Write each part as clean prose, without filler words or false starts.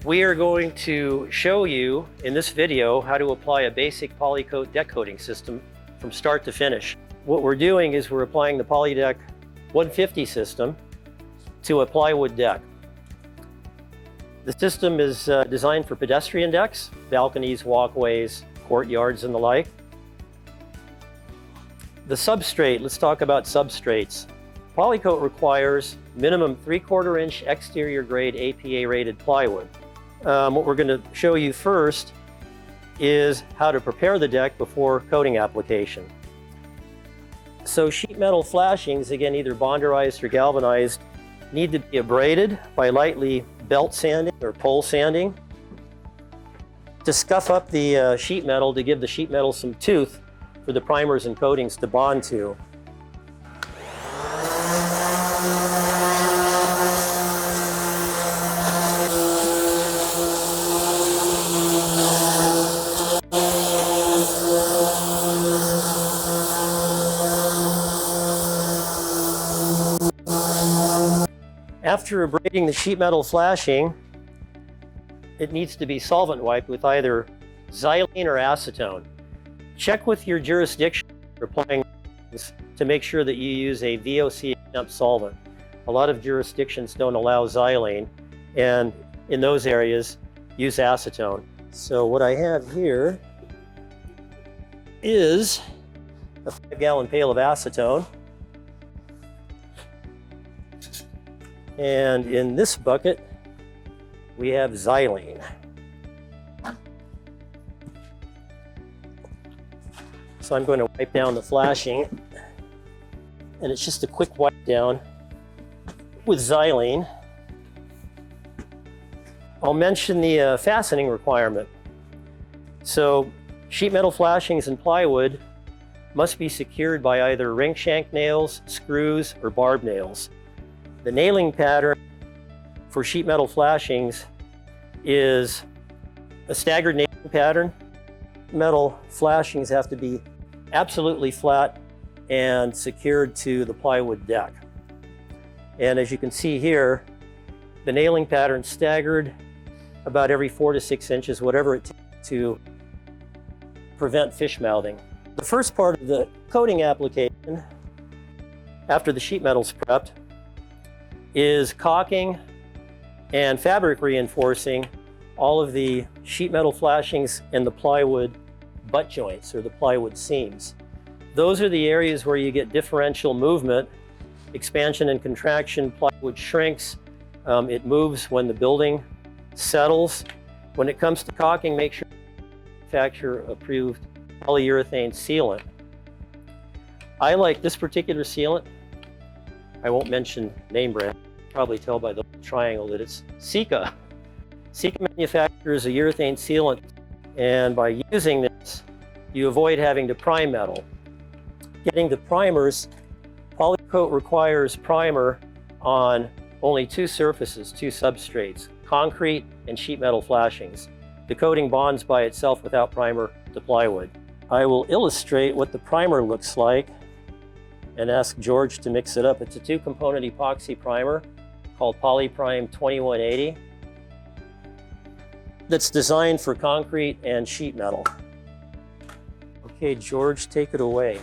We are going to show you in this video how to apply a basic Polycoat deck coating system from start to finish. What we're doing is we're applying the Polydeck 150 system to a plywood deck. The system is designed for pedestrian decks, balconies, walkways, courtyards, and the like. The substrate, let's talk about substrates. Polycoat requires minimum 3/4 inch exterior grade APA rated plywood. What we're going to show you first is how to prepare the deck before coating application. So sheet metal flashings, again either bonderized or galvanized, need to be abraded by lightly belt sanding or pole sanding to scuff up the sheet metal to give the sheet metal some tooth for the primers and coatings to bond to. After abrading the sheet metal flashing, it needs to be solvent wiped with either xylene or acetone. Check with your jurisdiction for applying to make sure that you use a VOC exempt solvent. A lot of jurisdictions don't allow xylene, and in those areas, use acetone. So what I have here is a 5-gallon pail of acetone. And in this bucket, we have xylene. So I'm going to wipe down the flashing, and it's just a quick wipe down with xylene. I'll mention the fastening requirement. So sheet metal flashings and plywood must be secured by either ring shank nails, screws, or barb nails. The nailing pattern for sheet metal flashings is a staggered nailing pattern. Metal flashings have to be absolutely flat and secured to the plywood deck. And as you can see here, the nailing pattern staggered about every 4 to 6 inches, whatever it takes to prevent fish mouthing. The first part of the coating application, after the sheet metal's prepped, is caulking and fabric reinforcing all of the sheet metal flashings and the plywood butt joints or the plywood seams. Those are the areas where you get differential movement, expansion and contraction. Plywood shrinks, it moves when the building settles. When it comes to caulking, make sure manufacturer approved polyurethane sealant. I like this particular sealant. I won't mention name brand. Probably tell by the triangle that it's Sika. Sika manufactures a urethane sealant, and by using this, you avoid having to prime metal. Getting the primers, Polycoat requires primer on only 2 surfaces, 2 substrates, concrete and sheet metal flashings. The coating bonds by itself without primer to plywood. I will illustrate what the primer looks like and ask George to mix it up. It's a 2-component epoxy primer called Polyprime 2180 that's designed for concrete and sheet metal. Okay, George, take it away.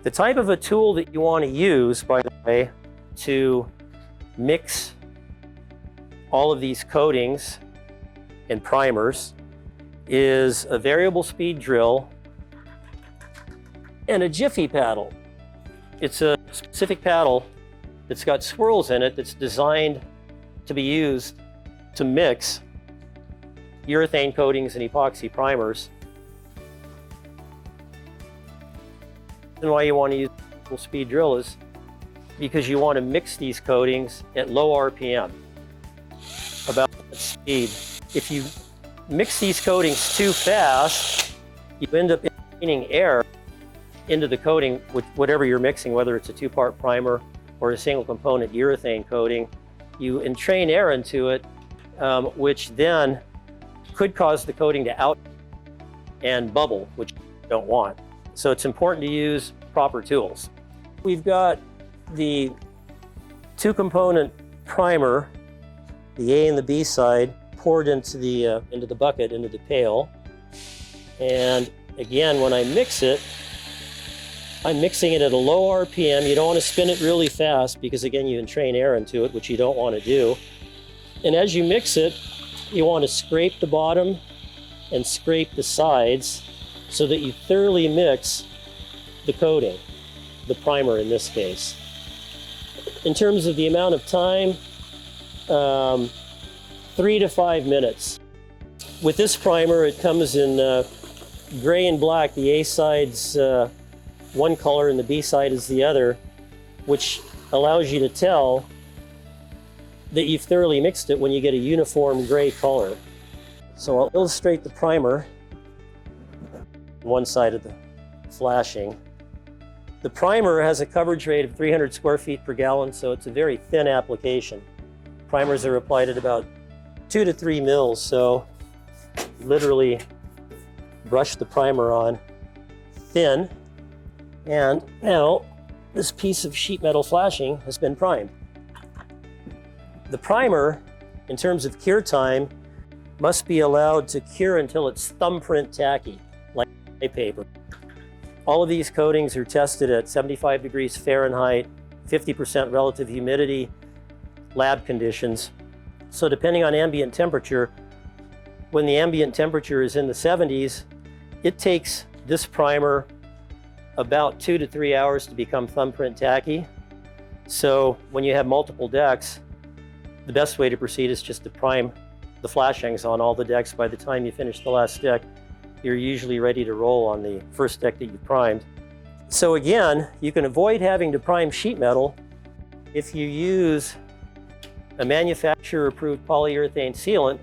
The type of a tool that you want to use, by the way, to mix all of these coatings and primers is a variable speed drill and a jiffy paddle. It's a specific paddle that's got swirls in it that's designed to be used to mix urethane coatings and epoxy primers. And why you want to use a variable speed drill is because you want to mix these coatings at low RPM, about that speed. If you mix these coatings too fast, you end up draining air into the coating with whatever you're mixing, whether it's a 2-part primer or a single component urethane coating. You entrain air into it, which then could cause the coating to out and bubble, which you don't want. So it's important to use proper tools. We've got the 2-component primer, the A and the B side, poured into the bucket, into the pail. And again, when I mix it, I'm mixing it at a low RPM. You don't want to spin it really fast because again, you entrain air into it, which you don't want to do. And as you mix it, you want to scrape the bottom and scrape the sides so that you thoroughly mix the coating, the primer in this case. In terms of the amount of time, 3 to 5 minutes. With this primer, it comes in gray and black. The A side's one color and the B side is the other, which allows you to tell that you've thoroughly mixed it when you get a uniform gray color. So I'll illustrate the primer on one side of the flashing. The primer has a coverage rate of 300 square feet per gallon, so it's a very thin application. Primers are applied at about 2 to 3 mils, so literally brush the primer on thin. And now this piece of sheet metal flashing has been primed. The primer, in terms of cure time, must be allowed to cure until it's thumbprint tacky, like paper. All of these coatings are tested at 75 degrees Fahrenheit, 50% relative humidity, lab conditions. So depending on ambient temperature, when the ambient temperature is in the 70s, it takes this primer about 2 to 3 hours to become thumbprint tacky. So when you have multiple decks, the best way to proceed is just to prime the flashings on all the decks. By the time you finish the last deck, you're usually ready to roll on the first deck that you primed. So again, you can avoid having to prime sheet metal if you use a manufacturer-approved polyurethane sealant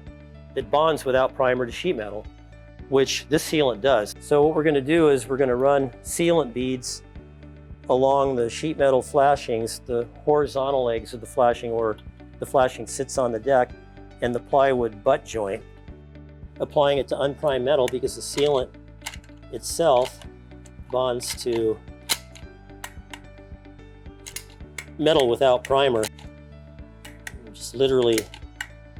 that bonds without primer to sheet metal, which this sealant does. So what we're going to do is we're going to run sealant beads along the sheet metal flashings, the horizontal legs of the flashing where the flashing sits on the deck, and the plywood butt joint, applying it to unprimed metal because the sealant itself bonds to metal without primer. Just literally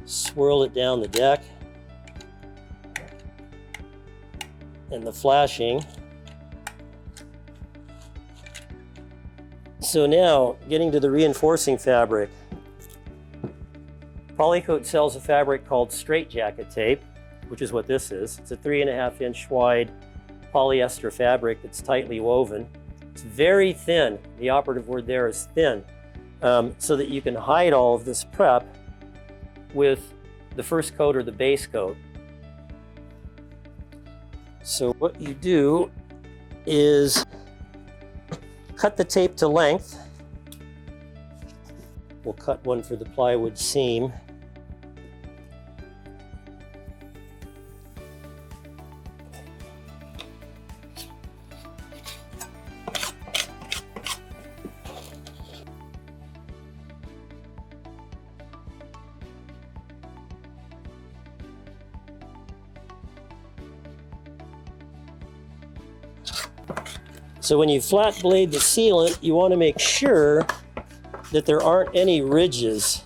swirl it down the deck and the flashing. So now, getting to the reinforcing fabric. Polycoat sells a fabric called straitjacket tape, which is what this is. It's a 3.5 inch wide polyester fabric that's tightly woven. It's very thin. The operative word there is thin, so that you can hide all of this prep with the first coat or the base coat. So what you do is cut the tape to length. We'll cut one for the plywood seam. So when you flat blade the sealant, you want to make sure that there aren't any ridges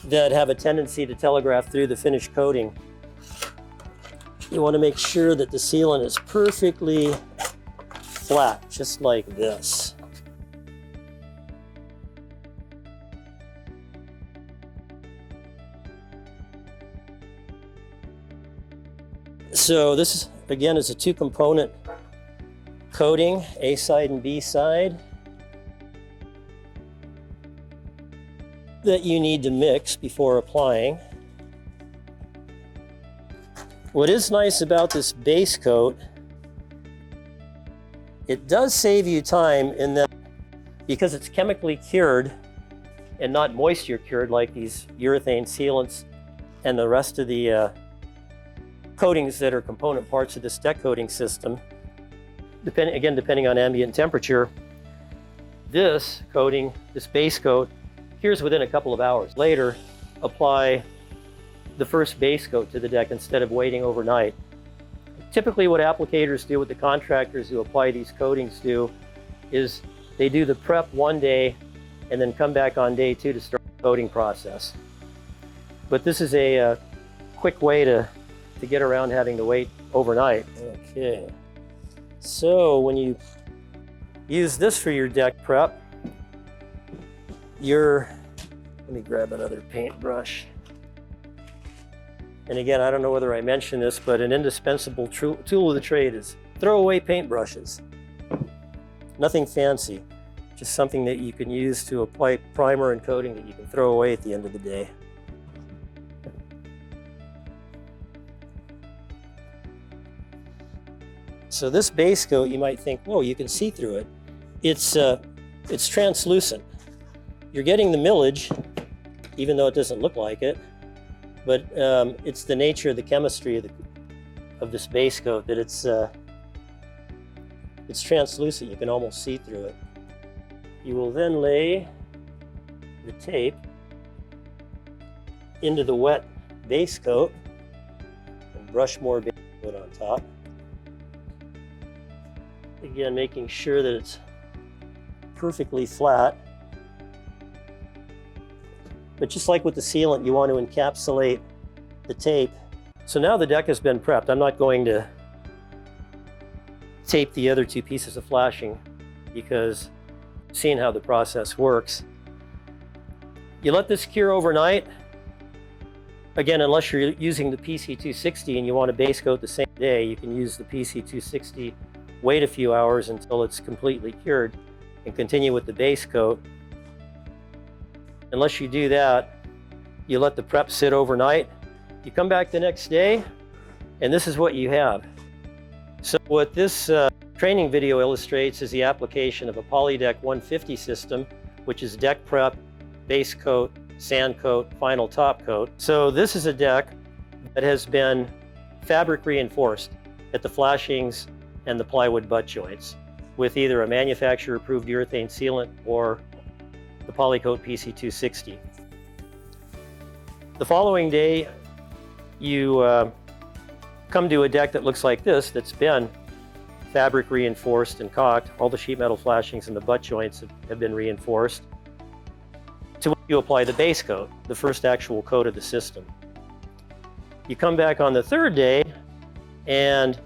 that have a tendency to telegraph through the finished coating. You want to make sure that the sealant is perfectly flat, just like this. So this, again, is a 2-component coating, A side and B side, that you need to mix before applying. What is nice about this base coat, it does save you time in that because it's chemically cured and not moisture cured like these urethane sealants and the rest of the coatings that are component parts of this deck coating system. Depending on ambient temperature, this coating, this base coat, cures within a couple of hours. Later, apply the first base coat to the deck instead of waiting overnight. Typically what applicators do, what the contractors who apply these coatings do, is they do the prep one day and then come back on day 2 to start coating process. But this is a quick way to get around having to wait overnight. Okay, so when you use this for your deck prep, let me grab another paintbrush. And again, I don't know whether I mentioned this, but an indispensable tool of the trade is throwaway paintbrushes. Nothing fancy, just something that you can use to apply primer and coating that you can throw away at the end of the day. So this base coat, you might think, whoa, you can see through it. It's translucent. You're getting the millage, even though it doesn't look like it, but it's the nature of the chemistry of this base coat that it's translucent. You can almost see through it. You will then lay the tape into the wet base coat and brush more base coat on top. Again, making sure that it's perfectly flat. But just like with the sealant, you want to encapsulate the tape. So now the deck has been prepped. I'm not going to tape the other two pieces of flashing because seeing how the process works. You let this cure overnight. Again, unless you're using the PC260 and you want to base coat the same day, you can use the PC260, wait a few hours until it's completely cured, and continue with the base coat. Unless you do that, you let the prep sit overnight. You come back the next day, and this is what you have. So what this training video illustrates is the application of a Polydeck 150 system, which is deck prep, base coat, sand coat, final top coat. So this is a deck that has been fabric reinforced at the flashings and the plywood butt joints with either a manufacturer approved urethane sealant or the Polycoat PC260. The following day, you come to a deck that looks like this, that's been fabric reinforced and caulked. All the sheet metal flashings and the butt joints have been reinforced. To which you apply the base coat, the first actual coat of the system. You come back on the third day, and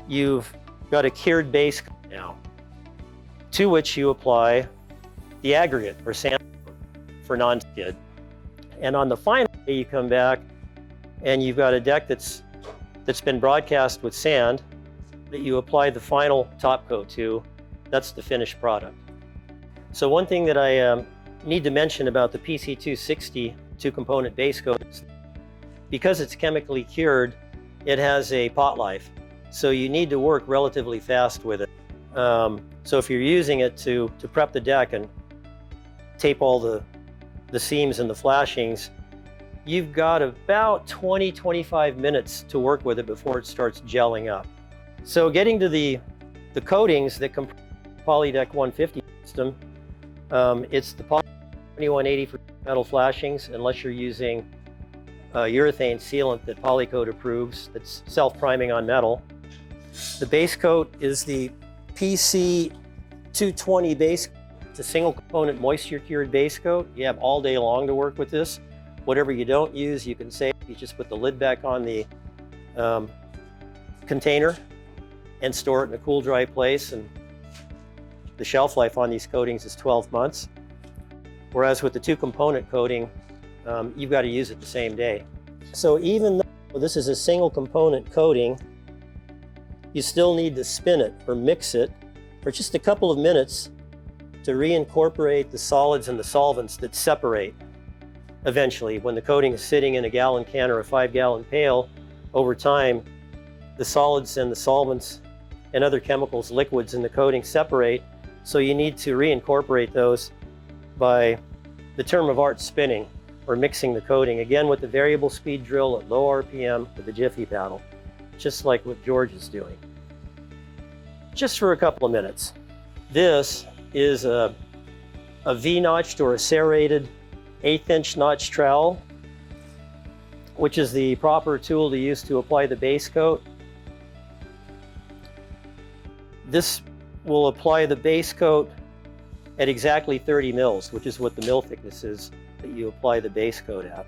you've got a cured base coat now, to which you apply the aggregate or sand for non-skid. And on the final day, you come back and you've got a deck that's been broadcast with sand that you apply the final top coat to. That's the finished product. So one thing that I need to mention about the PC260 two-component base coat is because it's chemically cured, it has a pot life. So you need to work relatively fast with it. So if you're using it to prep the deck and tape all the seams and the flashings, you've got about 20-25 minutes to work with it before it starts gelling up. So getting to the coatings that comprise the Polydeck 150 system, it's the Poly 2180 for metal flashings, unless you're using urethane sealant that Polycoat approves that's self-priming on metal. The base coat is the PC 220 base. It's a single component moisture cured base coat. You have all day long to work with this. Whatever you don't use, you can save. You just put the lid back on the container and store it in a cool, dry place. And the shelf life on these coatings is 12 months. Whereas with the two-component coating, you've got to use it the same day. So even though this is a single component coating, you still need to spin it or mix it for just a couple of minutes to reincorporate the solids and the solvents that separate. Eventually, when the coating is sitting in a gallon can or a 5-gallon pail, over time, the solids and the solvents and other chemicals, liquids in the coating separate. So you need to reincorporate those by the term of art spinning or mixing the coating, again with the variable speed drill at low RPM with the Jiffy paddle, just like what George is doing. Just for a couple of minutes. This is a V-notched or a serrated 1/8" notch trowel, which is the proper tool to use to apply the base coat. This will apply the base coat at exactly 30 mils, which is what the mill thickness is that you apply the base coat at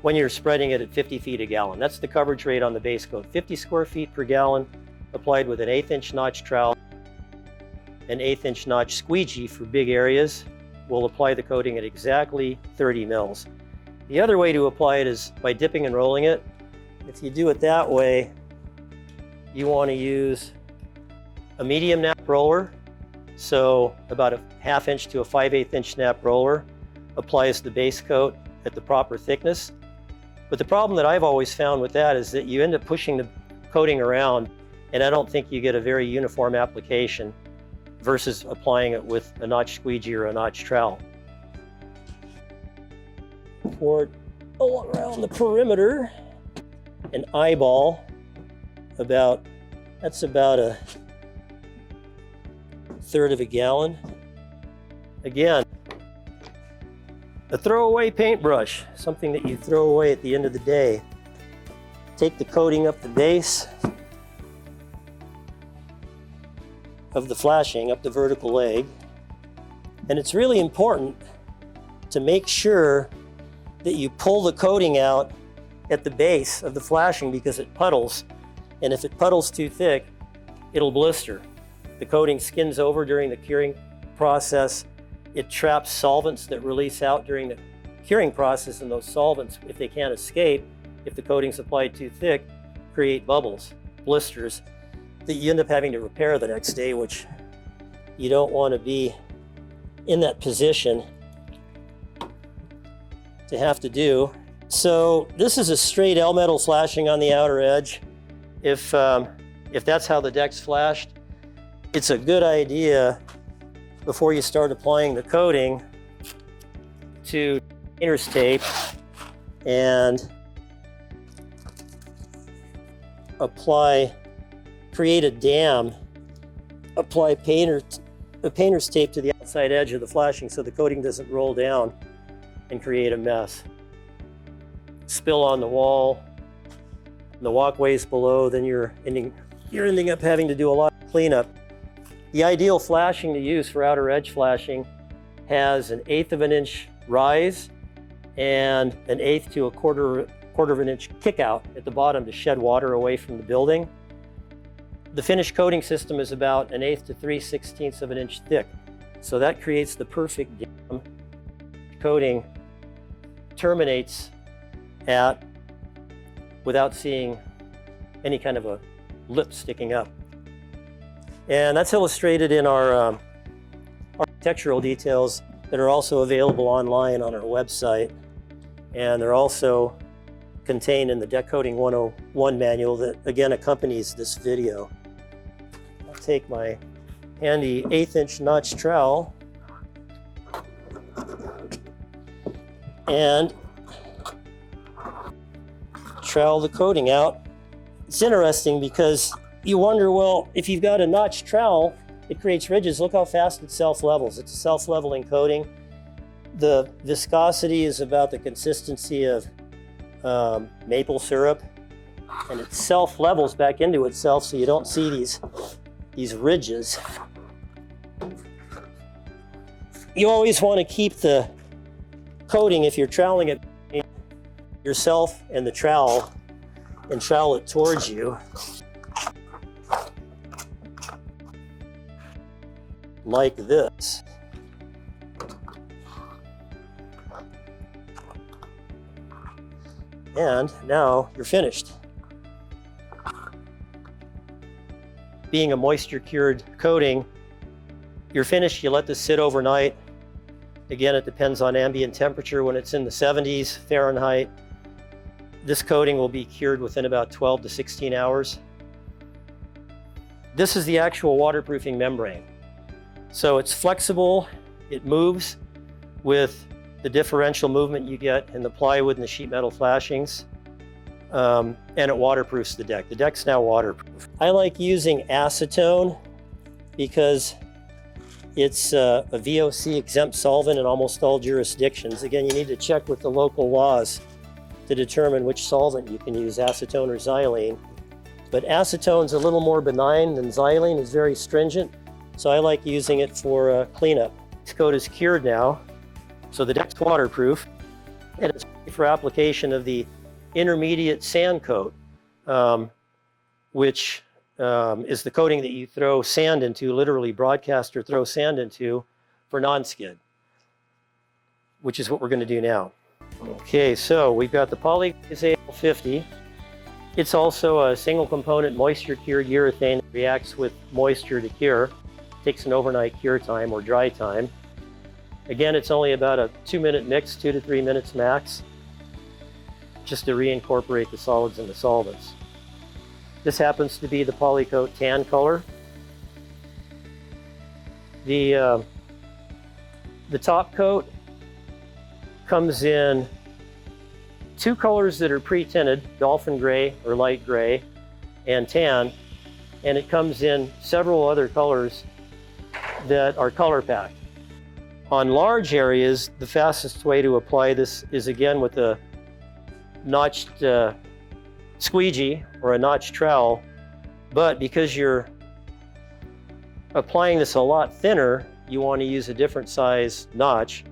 when you're spreading it at 50 feet a gallon. That's the coverage rate on the base coat. 50 square feet per gallon applied with an 1/8 inch notch trowel, an 1/8 inch notch squeegee for big areas. We'll apply the coating at exactly 30 mils. The other way to apply it is by dipping and rolling it. If you do it that way, you want to use a medium nap roller. So about a 1/2 inch to a 5/8 inch nap roller applies the base coat at the proper thickness. But the problem that I've always found with that is that you end up pushing the coating around, and I don't think you get a very uniform application versus applying it with a notch squeegee or a notch trowel. Pour it all around the perimeter, an eyeball, that's about a 1/3 of a gallon. Again, a throwaway paintbrush, something that you throw away at the end of the day. Take the coating up the base of the flashing, up the vertical leg. And it's really important to make sure that you pull the coating out at the base of the flashing because it puddles. And if it puddles too thick, it'll blister. The coating skins over during the curing process. It traps solvents that release out during the curing process, and those solvents, if they can't escape, if the coating's applied too thick, create bubbles, blisters, that you end up having to repair the next day, which you don't want to be in that position to have to do. So this is a straight L-metal flashing on the outer edge. If that's how the deck's flashed, it's a good idea before you start applying the coating to painter's tape and create a dam, apply painter's tape to the outside edge of the flashing so the coating doesn't roll down and create a mess. Spill on the wall, the walkways below, then you're ending up having to do a lot of cleanup. The ideal flashing to use for outer edge flashing has an 1/8 of an inch rise and an 1/8 to a quarter of an inch kick out at the bottom to shed water away from the building. The finished coating system is about an 1/8 to 3/16 of an inch thick. So that creates the perfect dam. Coating terminates at without seeing any kind of a lip sticking up. And that's illustrated in our architectural details that are also available online on our website. And they're also contained in the Deck Coating 101 manual that again accompanies this video. I'll take my handy 1/8 inch notch trowel and trowel the coating out. It's interesting because you wonder, well, if you've got a notch trowel, it creates ridges. Look how fast it self-levels. It's a self-leveling coating. The viscosity is about the consistency of maple syrup, and it self-levels back into itself so you don't see these ridges. You always want to keep the coating, if you're troweling it, yourself and the trowel, and trowel it towards you. Like this. And now you're finished. Being a moisture cured coating, you're finished, you let this sit overnight. Again, it depends on ambient temperature. When it's in the 70s Fahrenheit, this coating will be cured within about 12 to 16 hours. This is the actual waterproofing membrane. So it's flexible, it moves with the differential movement you get in the plywood and the sheet metal flashings, and it waterproofs the deck. The deck's now waterproof. I like using acetone because it's a VOC exempt solvent in almost all jurisdictions. Again, you need to check with the local laws to determine which solvent you can use, acetone or xylene. But acetone's a little more benign than xylene, is very stringent. So I like using it for cleanup. This coat is cured now. So the deck's waterproof, and it's ready for application of the intermediate sand coat, which is the coating that you throw sand into, literally broadcast or throw sand into for non-skid, which is what we're going to do now. Okay, so we've got the Polycoat 50. It's also a single component moisture cured urethane that reacts with moisture to cure. Takes an overnight cure time or dry time. Again, it's only about a 2-minute mix, 2 to 3 minutes max, just to reincorporate the solids and the solvents. This happens to be the Polycoat tan color. The top coat comes in 2 colors that are pre-tinted, dolphin gray or light gray, and tan, and it comes in several other colors that are color packed. On large areas, the fastest way to apply this is again with a notched squeegee or a notched trowel, but because you're applying this a lot thinner, you want to use a different size notch.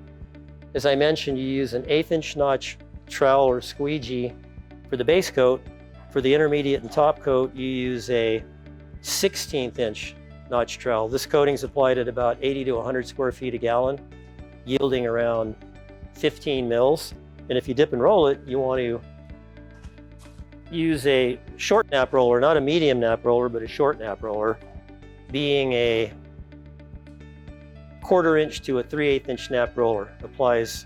As I mentioned, you use an 1/8 inch notch trowel or squeegee for the base coat. For the intermediate and top coat, you use a 1/16 inch notch trowel. This coating's applied at about 80 to 100 square feet a gallon, yielding around 15 mils. And if you dip and roll it, you want to use a short nap roller, not a medium nap roller, but a short nap roller, being a 1/4 inch to a 3/8 inch nap roller applies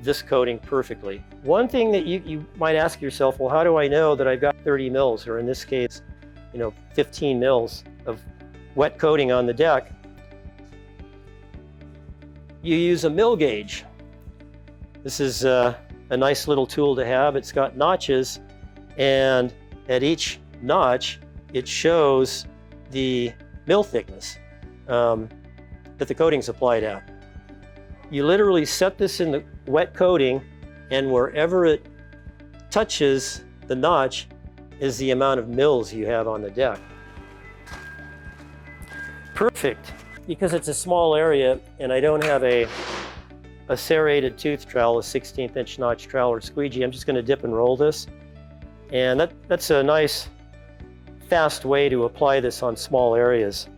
this coating perfectly. One thing that you might ask yourself, well, how do I know that I've got 30 mils, or in this case, 15 mils of wet coating on the deck? You use a mill gauge. This is a nice little tool to have. It's got notches, and at each notch, it shows the mill thickness that the coating's applied at. You literally set this in the wet coating, and wherever it touches the notch is the amount of mils you have on the deck. Perfect. Because it's a small area and I don't have a serrated tooth trowel, a 1/16 inch notch trowel or squeegee, I'm just going to dip and roll this. And that's a nice fast way to apply this on small areas.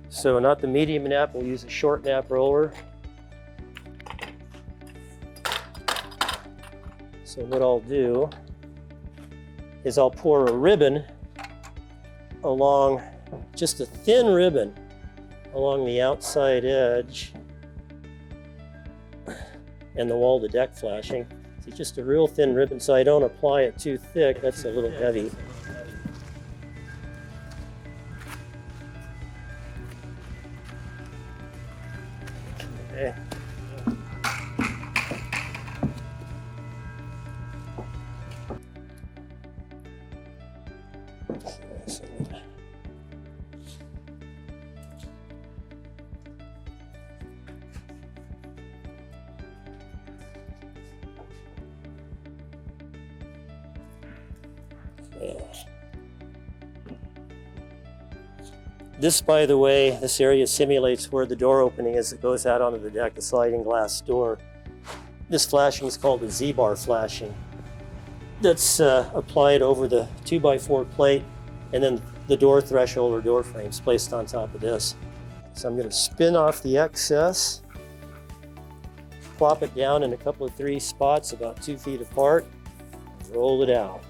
So not the medium nap, we'll use a short nap roller. So what I'll do is I'll pour a ribbon along, just a thin ribbon along the outside edge and the wall of the deck flashing. It's just a real thin ribbon so I don't apply it too thick. That's a little heavy. Okay. This, by the way, this area simulates where the door opening is that goes out onto the deck, the sliding glass door. This flashing is called a Z-bar flashing. That's applied over the 2x4 plate, and then the door threshold or door frame is placed on top of this. So I'm going to spin off the excess, plop it down in a couple of 3 spots about 2 feet apart, and roll it out.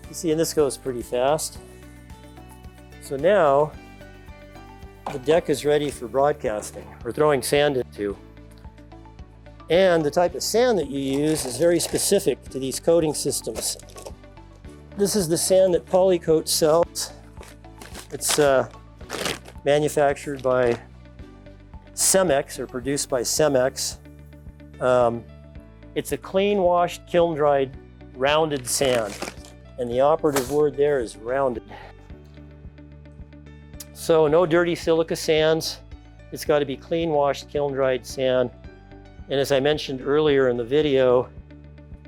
You see, and this goes pretty fast. So now the deck is ready for broadcasting or throwing sand into. And the type of sand that you use is very specific to these coating systems. This is the sand that Polycoat sells. It's manufactured by Cemex or produced by Cemex. It's a clean washed, kiln dried, rounded sand. And the operative word there is rounded. So no dirty silica sands. It's got to be clean washed, kiln dried sand. And as I mentioned earlier in the video,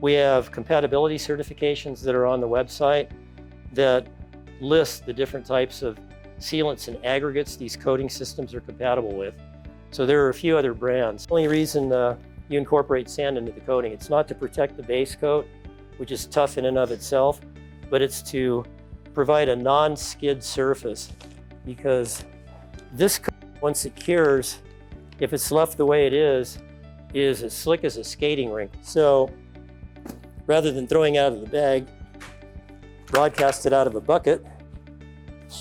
we have compatibility certifications that are on the website. that lists the different types of sealants and aggregates these coating systems are compatible with. So there are a few other brands. The only reason you incorporate sand into the coating, it's not to protect the base coat, which is tough in and of itself, but it's to provide a non-skid surface, because this coat, once it cures, if it's left the way it is as slick as a skating rink. So rather than throwing it out of the bag, broadcast it out of a bucket,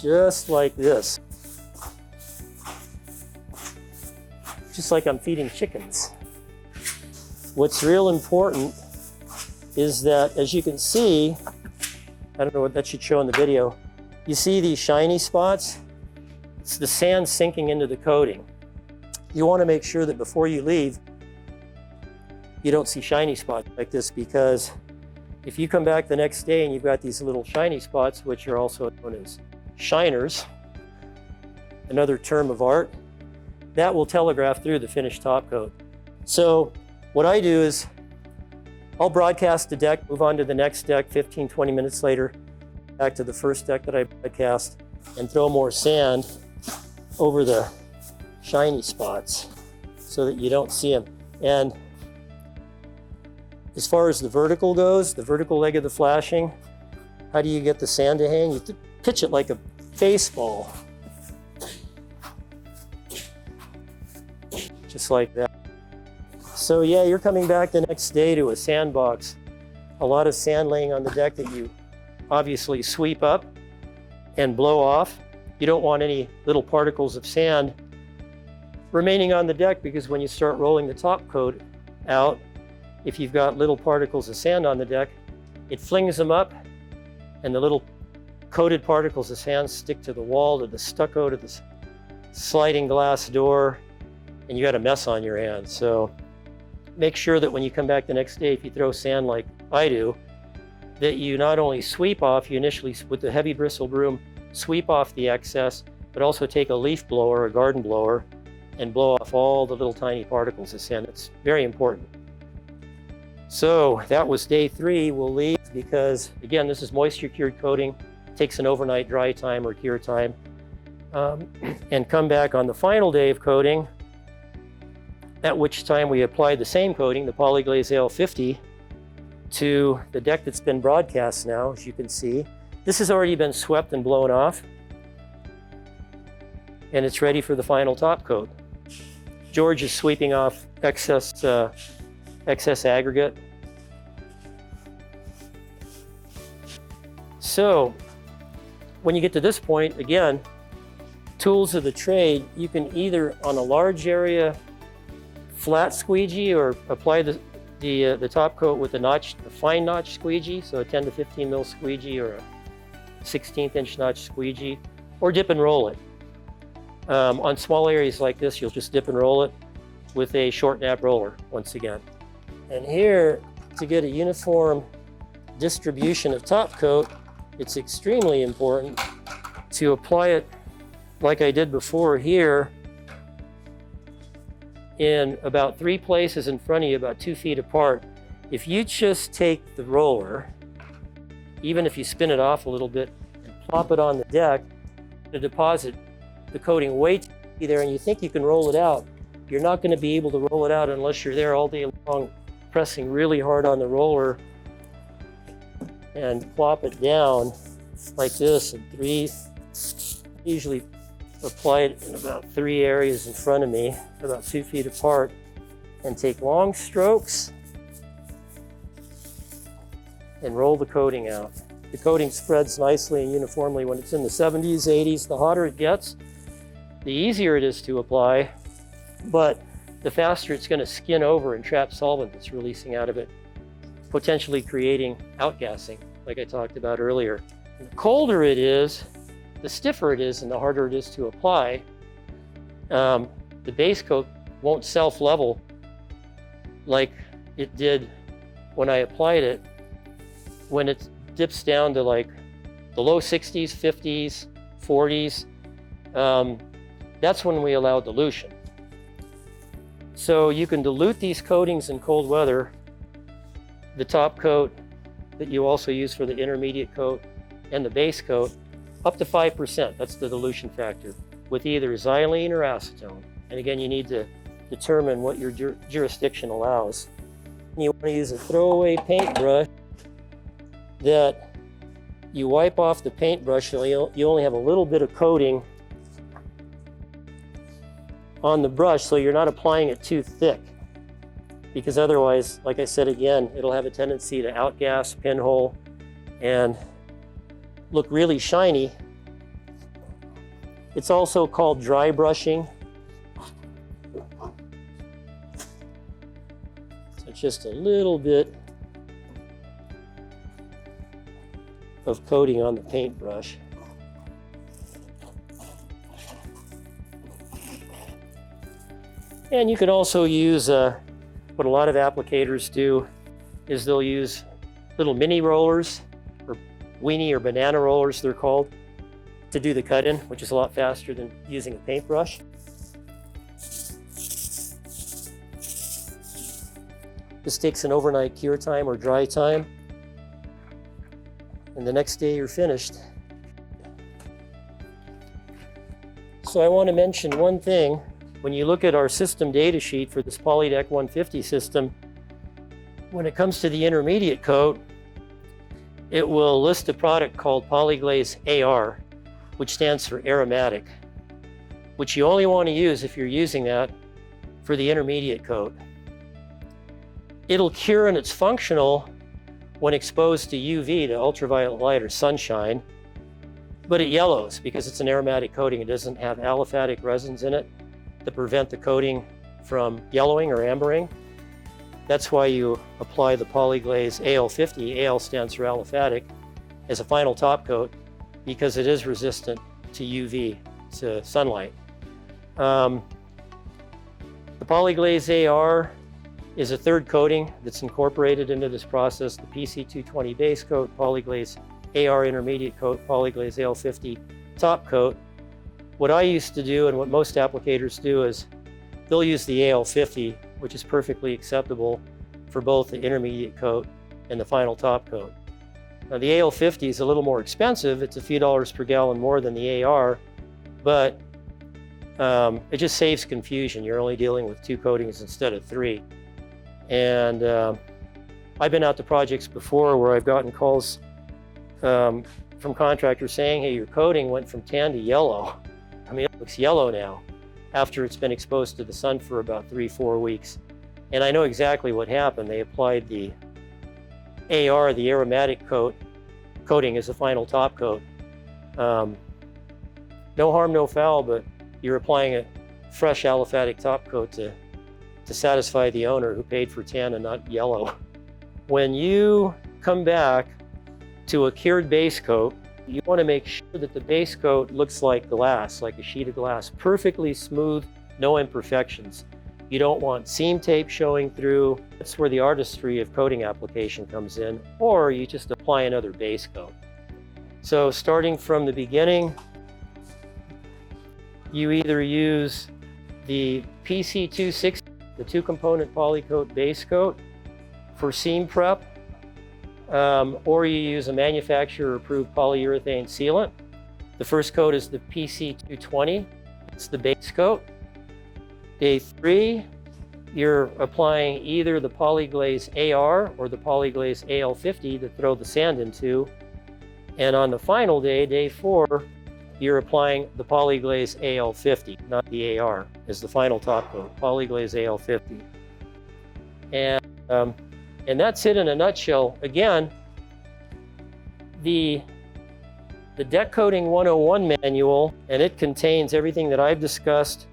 just like this. Just like I'm feeding chickens. What's real important is that, as you can see, I don't know what that should show in the video, you see these shiny spots? It's the sand sinking into the coating. You want to make sure that before you leave, you don't see shiny spots like this, because if you come back the next day and you've got these little shiny spots, which are also known as shiners, another term of art, that will telegraph through the finished top coat. So what I do is I'll broadcast the deck, move on to the next deck 15, 20 minutes later, back to the first deck that I broadcast, and throw more sand over the shiny spots so that you don't see them. And as far as the vertical goes, the vertical leg of the flashing, how do you get the sand to hang? You pitch it like a baseball. Just like that. So yeah, you're coming back the next day to a sandbox. A lot of sand laying on the deck that you obviously sweep up and blow off. You don't want any little particles of sand remaining on the deck, because when you start rolling the top coat out, if you've got little particles of sand on the deck, it flings them up, and the little coated particles of sand stick to the wall, to the stucco, to the sliding glass door, and you got a mess on your hands. So make sure that when you come back the next day, if you throw sand like I do, that you not only sweep off, you initially, with the heavy bristle broom, sweep off the excess, but also take a leaf blower, a garden blower, and blow off all the little tiny particles of sand. It's very important. So that was day 3. We'll leave because, again, this is moisture cured coating. It takes an overnight dry time or cure time. And come back on the final day of coating, at which time we apply the same coating, the Polyglaze L50, to the deck that's been broadcast now, as you can see. This has already been swept and blown off, and it's ready for the final top coat. George is sweeping off excess aggregate. So when you get to this point, again, tools of the trade, you can either on a large area flat squeegee, or apply the top coat with a fine notch squeegee, so a 10 to 15 mil squeegee or a 16th inch notch squeegee, or dip and roll it. On small areas like this, you'll just dip and roll it with a short nap roller once again. And here, to get a uniform distribution of top coat, it's extremely important to apply it like I did before here, in about 3 places in front of you, about 2 feet apart. If you just take the roller, even if you spin it off a little bit and plop it on the deck, to deposit the coating way too deep there, and you think you can roll it out, you're not going to be able to roll it out unless you're there all day long, pressing really hard on the roller and plop it down like this in 3. Usually apply it in about 3 areas in front of me, about 2 feet apart, and take long strokes and roll the coating out. The coating spreads nicely and uniformly when it's in the 70s, 80s. The hotter it gets, the easier it is to apply, but the faster it's going to skin over and trap solvent that's releasing out of it, potentially creating outgassing, like I talked about earlier. And the colder it is, the stiffer it is and the harder it is to apply. The base coat won't self-level like it did when I applied it. When it dips down to like the low 60s, 50s, 40s, that's when we allow dilution. So you can dilute these coatings in cold weather. The top coat that you also use for the intermediate coat and the base coat up to 5%. That's the dilution factor, with either xylene or acetone. And again, you need to determine what your jurisdiction allows. And you want to use a throwaway paintbrush that you wipe off the paintbrush so you only have a little bit of coating on the brush, so you're not applying it too thick, because otherwise, like I said again, it'll have a tendency to outgas, pinhole, and look really shiny. It's also called dry brushing. So it's just a little bit of coating on the paintbrush. And you can also use, what a lot of applicators do is they'll use little mini rollers, or weenie or banana rollers they're called, to do the cut-in, which is a lot faster than using a paintbrush. This takes an overnight cure time or dry time, and the next day you're finished. So I want to mention one thing. When you look at our system data sheet for this Polydeck 150 system, when it comes to the intermediate coat, it will list a product called Polyglaze AR, which stands for aromatic, which you only want to use if you're using that for the intermediate coat. It'll cure and it's functional when exposed to UV, to ultraviolet light or sunshine, but it yellows because it's an aromatic coating. It doesn't have aliphatic resins in it to prevent the coating from yellowing or ambering. That's why you apply the Polyglaze AL50, AL stands for aliphatic, as a final top coat, because it is resistant to UV, to sunlight. The Polyglaze AR is a third coating that's incorporated into this process, the PC220 base coat, Polyglaze AR intermediate coat, Polyglaze AL50 top coat. What I used to do, and what most applicators do, is they'll use the AL50, which is perfectly acceptable for both the intermediate coat and the final top coat. Now the AL50 is a little more expensive. It's a few dollars per gallon more than the AR, but it just saves confusion. You're only dealing with 2 coatings instead of 3. And I've been out to projects before where I've gotten calls from contractors saying, hey, your coating went from tan to yellow. I mean, it looks yellow now after it's been exposed to the sun for about 3-4 weeks. And I know exactly what happened. They applied the AR, the aromatic coating as the final top coat. No harm, no foul, but you're applying a fresh aliphatic top coat to satisfy the owner who paid for tan and not yellow. When you come back to a cured base coat, you want to make sure that the base coat looks like glass, like a sheet of glass, perfectly smooth, no imperfections. You don't want seam tape showing through. That's where the artistry of coating application comes in, or you just apply another base coat. So starting from the beginning, you either use the PC260, the 2-component Polycoat base coat for seam prep, or you use a manufacturer-approved polyurethane sealant. The first coat is the PC220. It's the base coat. Day 3, you're applying either the Polyglaze AR or the Polyglaze AL50 to throw the sand into. And on the final day, day 4, you're applying the Polyglaze AL50, not the AR, as the final top coat, Polyglaze AL50. And that's it in a nutshell. Again, the Deck Coating 101 manual, and it contains everything that I've discussed,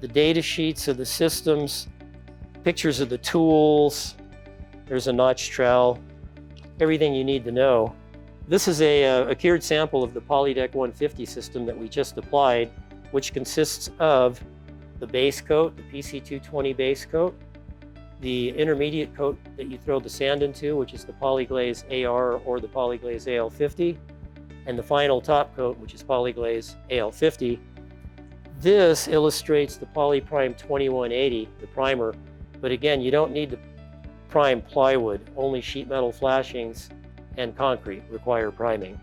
the data sheets of the systems, pictures of the tools, there's a notch trowel, everything you need to know. This is a cured sample of the Polydeck 150 system that we just applied, which consists of the base coat, the PC220 base coat, the intermediate coat that you throw the sand into, which is the Polyglaze AR or the Polyglaze AL50, and the final top coat, which is Polyglaze AL50. This illustrates the Polyprime 2180, the primer, but again, you don't need to prime plywood. Only sheet metal flashings and concrete require priming.